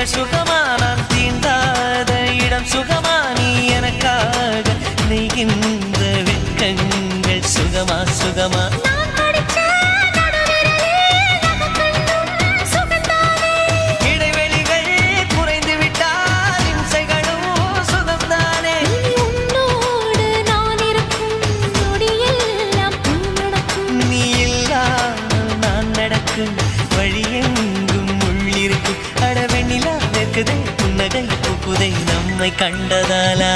சுகமா நான் தீண்டாத இடம் சுகமா நீ எனக்காக நெய்கின்ற வெட்கங்கள் சுகமா சுகமா இடைவெளிகள் குறைந்து விட்டால் இம்சைகளும் சுகம்தானே நீ இல்லாமல் நான் நடக்கும் வழியெங்கும் உள்ளிருக்கும் அடவெண்ணிலா வெக்குதே புன்னகை பூக்குதை நம்மை கண்டதாலா